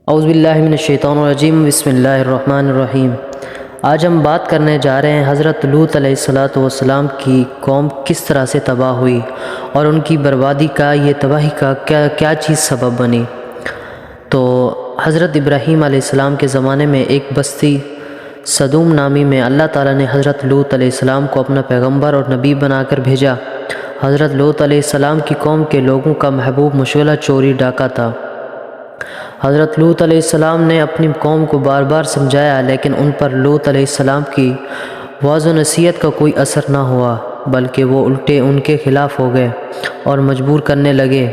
اعوذ باللہ من الشیطان الرجیم، بسم اللہ الرحمن الرحیم۔ آج ہم بات کرنے جا رہے ہیں حضرت لوط علیہ السلام کی قوم کس طرح سے تباہ ہوئی اور ان کی بربادی کا، یہ تباہی کا کیا چیز سبب بنی۔ تو حضرت ابراہیم علیہ السلام کے زمانے میں ایک بستی سدوم نامی میں اللہ تعالیٰ نے حضرت لوط علیہ السلام کو اپنا پیغمبر اور نبی بنا کر بھیجا۔ حضرت لوط علیہ السلام کی قوم کے لوگوں کا محبوب مشغلہ چوری ڈاکہ تھا۔ حضرت لوط علیہ السلام نے اپنی قوم کو بار بار سمجھایا، لیکن ان پر لوط علیہ السلام کی وعظ و نصیحت کا کوئی اثر نہ ہوا، بلکہ وہ الٹے ان کے خلاف ہو گئے اور مجبور کرنے لگے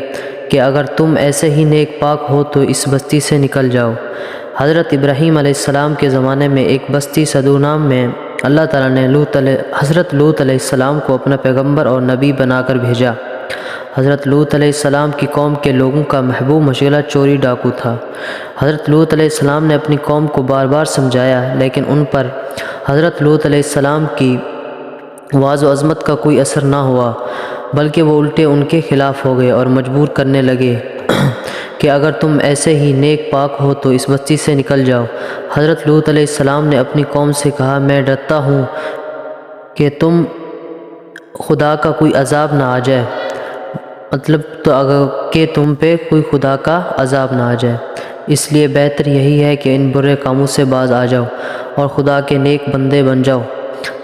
کہ اگر تم ایسے ہی نیک پاک ہو تو اس بستی سے نکل جاؤ۔ حضرت ابراہیم علیہ السلام کے زمانے میں ایک بستی سدوم میں اللہ تعالیٰ نے حضرت لوط علیہ السلام کو اپنا پیغمبر اور نبی بنا کر بھیجا۔ حضرت لوط علیہ السلام کی قوم کے لوگوں کا محبوب مشغلہ چوری ڈاکو تھا۔ حضرت لوط علیہ السلام نے اپنی قوم کو بار بار سمجھایا، لیکن ان پر حضرت لوط علیہ السلام کی وعظ و عظمت کا کوئی اثر نہ ہوا، بلکہ وہ الٹے ان کے خلاف ہو گئے اور مجبور کرنے لگے کہ اگر تم ایسے ہی نیک پاک ہو تو اس بستی سے نکل جاؤ۔ حضرت لوط علیہ السلام نے اپنی قوم سے کہا، میں ڈرتا ہوں کہ خدا کا کوئی عذاب نہ آ جائے، کہ تم پہ کوئی خدا کا عذاب نہ آ جائے، اس لیے بہتر یہی ہے کہ ان برے کاموں سے باز آ جاؤ اور خدا کے نیک بندے بن جاؤ،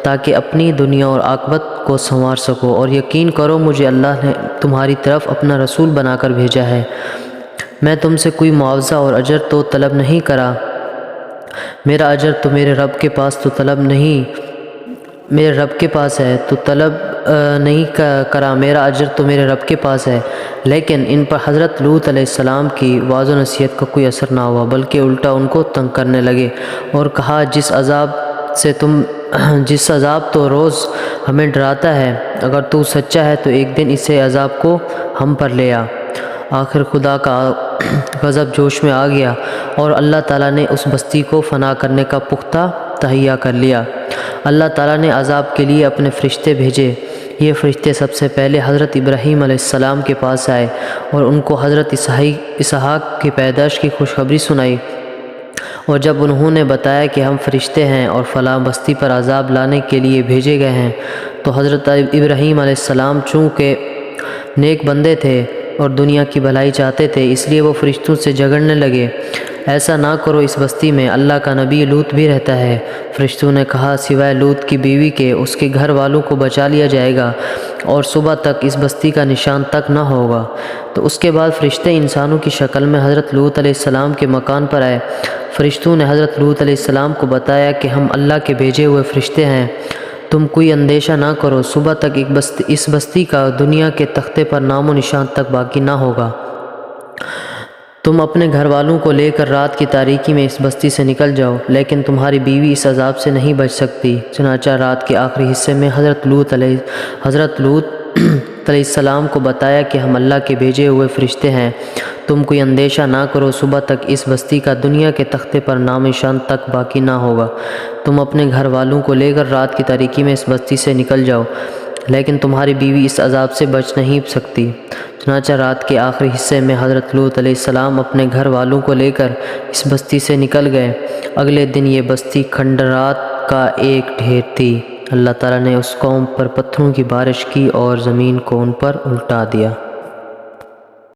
تاکہ اپنی دنیا اور عاقبت کو سنوار سکو، اور یقین کرو مجھے اللہ نے تمہاری طرف اپنا رسول بنا کر بھیجا ہے۔ میں تم سے کوئی معاوضہ اور اجر تو طلب نہیں کرا، میرا اجر تو میرے رب کے پاس ہے تو طلب نہیں کرا، میرا اجر تو میرے رب کے پاس ہے۔ لیکن ان پر حضرت لوط علیہ السلام کی وعظ و نصیحت کا کوئی اثر نہ ہوا، بلکہ الٹا ان کو تنگ کرنے لگے اور کہا، جس عذاب تو روز ہمیں ڈراتا ہے، اگر تو سچا ہے تو ایک دن اسے عذاب کو ہم پر لے آ۔ آخر خدا کا غضب جوش میں آ گیا اور اللہ تعالیٰ نے اس بستی کو فنا کرنے کا پختہ تہیہ کر لیا۔ اللہ تعالیٰ نے عذاب کے لیے اپنے فرشتے بھیجے۔ یہ فرشتے سب سے پہلے حضرت ابراہیم علیہ السلام کے پاس آئے اور ان کو حضرت اسحاق کی پیدائش کی خوشخبری سنائی، اور جب انہوں نے بتایا کہ ہم فرشتے ہیں اور فلاں بستی پر عذاب لانے کے لیے بھیجے گئے ہیں، تو حضرت ابراہیم علیہ السلام چونکہ نیک بندے تھے اور دنیا کی بھلائی چاہتے تھے، اس لیے وہ فرشتوں سے جھگڑنے لگے، ایسا نہ کرو، اس بستی میں اللہ کا نبی لوط بھی رہتا ہے۔ فرشتوں نے کہا، سوائے لوط کی بیوی کے اس کے گھر والوں کو بچا لیا جائے گا اور صبح تک اس بستی کا نشان تک نہ ہوگا۔ تو اس کے بعد فرشتے انسانوں کی شکل میں حضرت لوط علیہ السلام کے مکان پر آئے۔ فرشتوں نے حضرت لوط علیہ السلام کو بتایا کہ ہم اللہ کے بھیجے ہوئے فرشتے ہیں، تم کوئی اندیشہ نہ کرو، صبح تک اس بستی کا دنیا کے تختے پر نام و نشان تک باقی نہ ہوگا۔ تم اپنے گھر والوں کو لے کر رات کی تاریکی میں اس بستی سے نکل جاؤ، لیکن تمہاری بیوی اس عذاب سے نہیں بچ سکتی۔ چنانچہ رات کے آخری حصے میں حضرت لوط علیہ السلام کو بتایا کہ ہم اللہ کے بھیجے ہوئے فرشتے ہیں، تم کوئی اندیشہ نہ کرو، صبح تک اس بستی کا دنیا کے تختے پر نام نشان تک باقی نہ ہوگا۔ تم اپنے گھر والوں کو لے کر رات کی تاریکی میں اس بستی سے نکل جاؤ، لیکن تمہاری بیوی اس عذاب سے بچ نہیں سکتی۔ چنانچہ رات کے آخری حصے میں حضرت لوط علیہ السلام اپنے گھر والوں کو لے کر اس بستی سے نکل گئے۔ اگلے دن یہ بستی کھنڈرات کا ایک ڈھیر تھی۔ اللہ تعالیٰ نے اس قوم پر پتھروں کی بارش کی اور زمین کو ان پر الٹا دیا۔